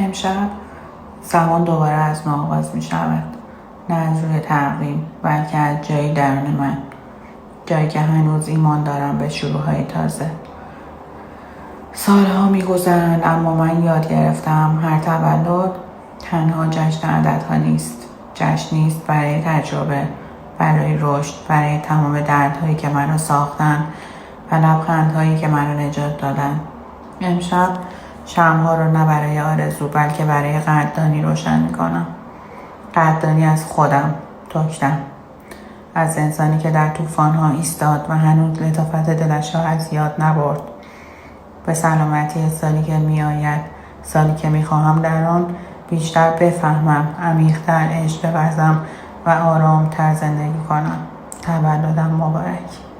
امشب زمان دوباره از نو آغاز می شود. نه از روی تقویم بلکه از جایی درون من، جایی که هنوز ایمان دارم به شروع‌های تازه. سالها می گذرند اما من یاد گرفتم هر تولد تنها جشن عددها نیست. جشنی است برای تجربه، برای رشد، برای تمام دردهایی که منو ساختن و لبخندهایی که منو نجات دادن. امشب شمع‌ها رو نه برای آرزو بلکه برای قدردانی روشن میکنم. قدردانی از خودم، توکتم، از انسانی که در طوفان‌ها ایستاد و هنوز لطافت دلش را از یاد نبرد. به سلامتی سالی که میآید، سالی که میخواهم در آن بیشتر بفهمم، عمیق‌تر عشق بورزم و آرام‌تر زندگی کنم. تولدم مبارک.